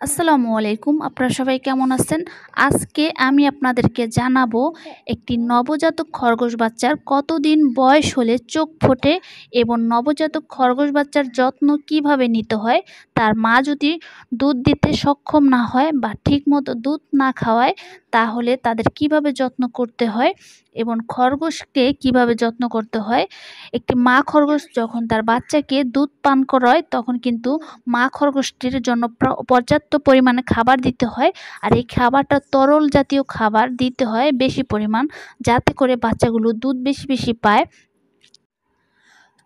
আসসালামু আলাইকুম। আপনারা সবাই কেমন আছেন? আজকে আমি আপনাদেরকে জানাবো একটি নবজাতক খরগোশ বাচ্চার কতদিন বয়স হলে চোখ ফোটে এবং নবজাতক খরগোশ বাচ্চার যত্ন কিভাবে নিতে হয়। তার মা যদি দুধ দিতে সক্ষম না হয় বা ঠিকমতো দুধ না খাওয়ায় তাহলে তাদের কিভাবে যত্ন করতে হয় এবং খরগোশকে কিভাবে যত্ন করতে হয়। একটি মা খরগোশ যখন তার বাচ্চাকে দুধ পান করায় তখন কিন্তু মা খরগোশটির জন্য পর্যাপ্ত পরিমাণে খাবার দিতে হয়। আর এই খাবারটা তরল জাতীয় খাবার দিতে হয় বেশি পরিমাণ, যাতে করে বাচ্চাগুলো দুধ বেশি বেশি পায়।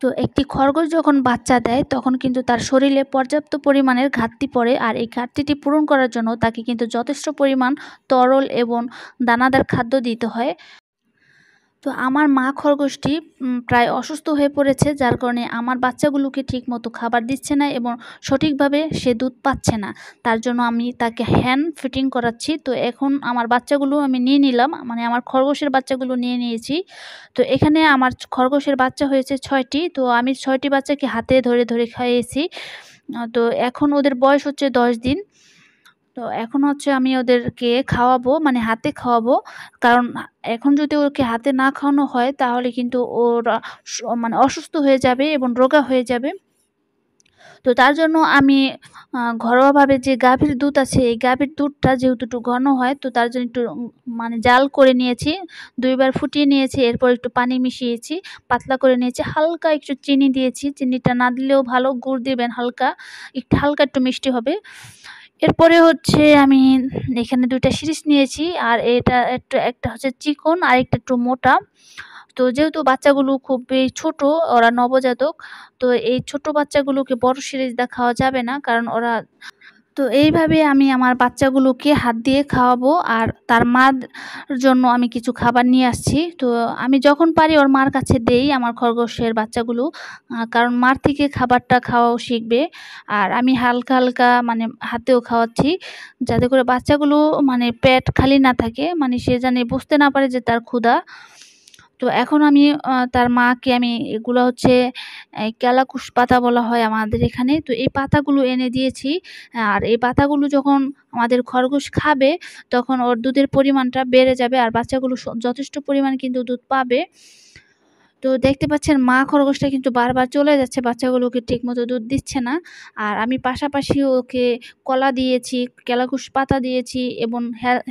তো একটি খরগোশ যখন বাচ্চা দেয় তখন কিন্তু তার শরীরে পর্যাপ্ত পরিমাণের ঘাটতি পড়ে, আর এই ঘাটতিটি পূরণ করার জন্য তাকে কিন্তু যথেষ্ট পরিমাণ তরল এবং দানাদার খাদ্য দিতে হয়। তো আমার মা খরগোশটি প্রায় অসুস্থ হয়ে পড়েছে, যার কারণে আমার বাচ্চাগুলোকে ঠিকমতো খাবার দিচ্ছে না এবং সঠিকভাবে সে দুধ পাচ্ছে না। তার জন্য আমি তাকে হ্যান্ড ফিটিং করাচ্ছি। তো এখন আমার বাচ্চাগুলো আমি নিয়ে নিলাম, মানে আমার খরগোশের বাচ্চাগুলো নিয়ে নিয়েছি। তো এখানে আমার খরগোশের বাচ্চা হয়েছে ৬টি। তো আমি ৬টি বাচ্চাকে হাতে ধরে ধরে খাইয়েছি। তো এখন ওদের বয়স হচ্ছে ১০ দিন। তো এখন হচ্ছে আমি ওদেরকে খাওয়াবো, মানে হাতে খাওয়াবো। কারণ এখন যদি ওকে হাতে না খাওয়ানো হয় তাহলে কিন্তু ওরা মানে অসুস্থ হয়ে যাবে এবং রোগা হয়ে যাবে। তো তার জন্য আমি ঘরোয়াভাবে যে গাভীর দুধ আছে, এই গাভীর দুধটা যেহেতু একটু ঘন হয়, তো তার জন্য একটু মানে জাল করে নিয়েছি। ২ বার ফুটিয়ে নিয়েছি, এরপর একটু পানি মিশিয়েছি, পাতলা করে নিয়েছি। হালকা একটু চিনি দিয়েছি, চিনিটা না দিলেও ভালো, গুড় দিবেন হালকা, হালকা একটু মিষ্টি হবে। এরপরে হচ্ছে আমি এখানে ২ টা শিরিষ নিয়েছি, আর এটা একটা হচ্ছে চিকন আর একটু মোটা। তো যেহেতু বাচ্চাগুলো খুবই ছোট, ওরা নবজাতক, তো এই ছোট বাচ্চাগুলোকে বড় সিরিঞ্জ দিয়ে খাওয়া যাবে না, কারণ ওরা তো এইভাবে আমি আমার বাচ্চাগুলোকে হাত দিয়ে খাওয়াবো। আর তার মার জন্য আমি কিছু খাবার নিয়ে আসছি। তো আমি যখন পারি ওর মার কাছে দেই আমার খরগোশের বাচ্চাগুলো, কারণ মার থেকে খাবারটা খাওয়াও শিখবে। আর আমি হালকা হালকা মানে হাতেও খাওয়াচ্ছি, যাতে করে বাচ্চাগুলো মানে পেট খালি না থাকে, মানে সে জানে বুঝতে না পারে যে তার ক্ষুধা। তো এখন আমি তার মাকে আমি এগুলো হচ্ছে ক্যালাকুশ পাতা বলা হয় আমাদের এখানে। তো এই পাতাগুলো এনে দিয়েছি। আর এই পাতাগুলো যখন আমাদের খরগোশ খাবে তখন ওর দুধের পরিমাণটা বেড়ে যাবে, আর বাচ্চাগুলো যথেষ্ট পরিমাণ কিন্তু দুধ পাবে। তো দেখতে পাচ্ছেন মা খরগোশটা কিন্তু বারবার চলে যাচ্ছে, বাচ্চাগুলোকে ঠিকমতো দুধ দিচ্ছে না। আর আমি পাশাপাশি ওকে কলা দিয়েছি, ক্যালাকুশ পাতা দিয়েছি এবং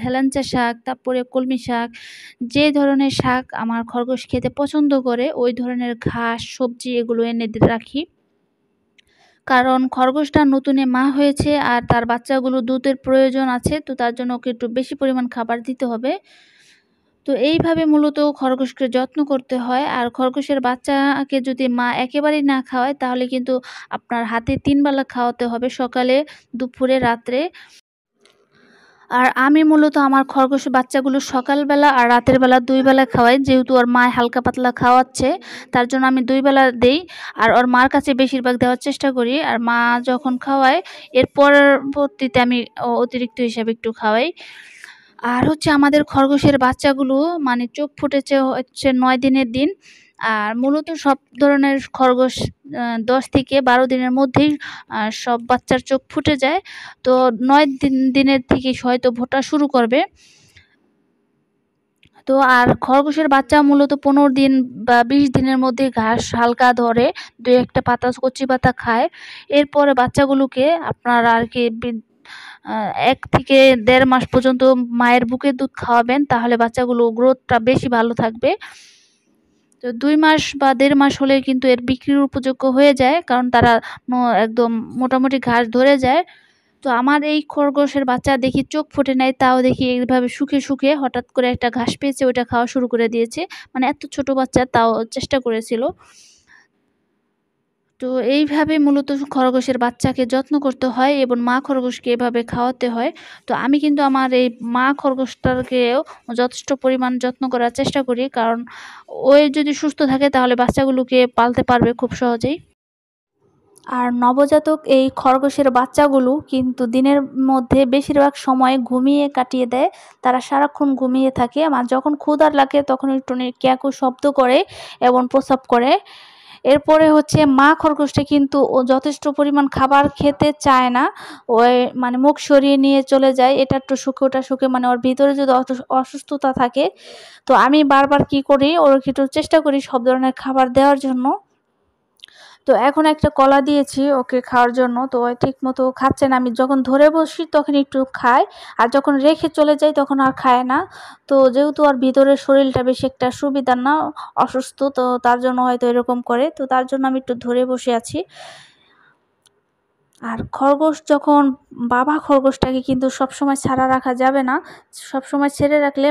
হেলেঞ্চা শাক, তারপরে কলমি শাক, যে ধরনের শাক আমার খরগোশ খেতে পছন্দ করে ওই ধরনের ঘাস, সবজি এগুলো এনে রাখি। কারণ খরগোশটা নতুনে মা হয়েছে আর তার বাচ্চাগুলো দুধের প্রয়োজন আছে, তো তার জন্য ওকে একটু বেশি পরিমাণ খাবার দিতে হবে। তো এইভাবে মূলত খরগোশকে যত্ন করতে হয়। আর খরগোশের বাচ্চাকে যদি মা একেবারেই না খাওয়ায় তাহলে কিন্তু আপনার হাতে ৩ বেলা খাওয়াতে হবে, সকালে, দুপুরে, রাত্রে। আর আমি মূলত আমার খরগোশের বাচ্চাগুলো সকালবেলা আর রাতের বেলা ২ বেলা খাওয়াই। যেহেতু ওর মা হালকা পাতলা খাওয়াচ্ছে, তার জন্য আমি ২ বেলা দেই। আর ওর মার কাছে বেশিরভাগ দেওয়ার চেষ্টা করি। আর মা যখন খাওয়ায় এর পরবর্তীতে আমি অতিরিক্ত হিসাবে একটু খাওয়াই। আর হচ্ছে আমাদের খরগোশের বাচ্চাগুলো মানে চোখ ফুটেছে হচ্ছে ৯ দিনের দিন। আর মূলত সব ধরনের খরগোশ ১০ থেকে ১২ দিনের মধ্যেই সব বাচ্চার চোখ ফুটে যায়। তো ৯ দিনের থেকে হয়তো ফোটা শুরু করবে। তো আর খরগোশের বাচ্চা মূলত ১৫ দিন বা ২০ দিনের মধ্যে ঘাস হালকা ধরে, ২-১ টা পাতা, কচি পাতা খায়। এরপরে বাচ্চাগুলোকে আপনারা আরকি ১ থেকে ১.৫ মাস পর্যন্ত মায়ের বুকের দুধ খাওয়াবেন, তাহলে বাচ্চাগুলো গ্রোথটা বেশি ভালো থাকবে। তো ২ মাস বা ১.৫ মাস হলে কিন্তু এর বিক্রির উপযোগ্য হয়ে যায়, কারণ তারা একদম মোটামুটি ঘাস ধরে যায়। তো আমার এই খরগোশের বাচ্চা দেখি চোখ ফোটে নাই, তাও দেখি এইভাবে শুকে হঠাৎ করে একটা ঘাস পেয়েছে, ওইটা খাওয়া শুরু করে দিয়েছে। মানে এত ছোট বাচ্চা তাও চেষ্টা করেছিল। তো এইভাবে মূলত খরগোশের বাচ্চাকে যত্ন করতে হয় এবং মা খরগোশকে এভাবে খাওয়াতে হয়। তো আমি কিন্তু আমার এই মা খরগোশটাকেও যথেষ্ট পরিমাণ যত্ন করার চেষ্টা করি, কারণ ওই যদি সুস্থ থাকে তাহলে বাচ্চাগুলোকে পালতে পারবে খুব সহজেই। আর নবজাতক এই খরগোশের বাচ্চাগুলো কিন্তু দিনের মধ্যে বেশিরভাগ সময় ঘুমিয়ে কাটিয়ে দেয়। তারা সারাক্ষণ ঘুমিয়ে থাকে। আমার যখন ক্ষুধা লাগে তখন একটু ক্যাঁকু শব্দ করে এবং প্রস্রাব করে। এরপরে হচ্ছে মা খরগোশটা কিন্তু ও যথেষ্ট পরিমাণ খাবার খেতে চায় না, ওই মানে মুখ সরিয়ে নিয়ে চলে যায়, এটা একটু শুকে ওটা শুকে, মানে ওর ভিতরে যদি অসুস্থতা থাকে। তো আমি বারবার কি করি, ওর একটু চেষ্টা করি সব ধরনের খাবার দেওয়ার জন্য। তো এখন একটা কলা দিয়েছি ওকে খাওয়ার জন্য, তো ও ঠিক মতো খাচ্ছে না। আমি যখন ধরে বসি তখন একটু খায়, আর যখন রেখে চলে যাই তখন আর খায় না। তো যেহেতু ওর ভিতরের শরীরটা বেশি একটা সুবিধার না, অসুস্থ, তো তার জন্য হয়তো এরকম করে। তো তার জন্য আমি একটু ধরে বসে আছি। আর খরগোশ যখন, বাবা খরগোশটাকে কিন্তু সবসময় ছাড়া রাখা যাবে না। সবসময় ছেড়ে রাখলে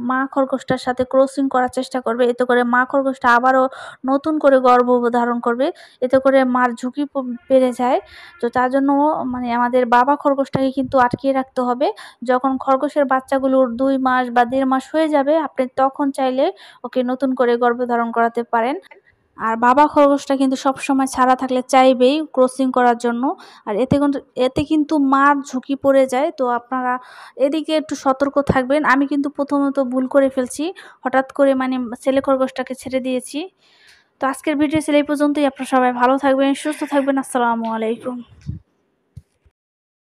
মা খরগোশটার সাথে ক্রসিং করার চেষ্টা করবে, এতে করে মা খরগোশটা আবারও নতুন করে গর্ভধারণ করবে, এতে করে মার ঝুঁকি বেড়ে যায়। তো তার জন্য মানে আমাদের বাবা খরগোশটাকে কিন্তু আটকিয়ে রাখতে হবে। যখন খরগোশের বাচ্চাগুলোর 2 মাস বা 1.5 মাস হয়ে যাবে, আপনি তখন চাইলে ওকে নতুন করে গর্ভধারণ করাতে পারেন। আর বাবা খরগোশটা কিন্তু সবসময় ছাড়া থাকলে চাইবেই ক্রসিং করার জন্য। আর এতে কিন্তু মার ঝুঁকি পড়ে যায়। তো আপনারা এদিকে একটু সতর্ক থাকবেন। আমি কিন্তু প্রথমত ভুল করে ফেলছি, হঠাৎ করে মানে ছেলে খরগোশটাকে ছেড়ে দিয়েছি। তো আজকের ভিডিও ছিল এই পর্যন্তই। আপনারা সবাই ভালো থাকবেন, সুস্থ থাকবেন। আসসালামু আলাইকুম।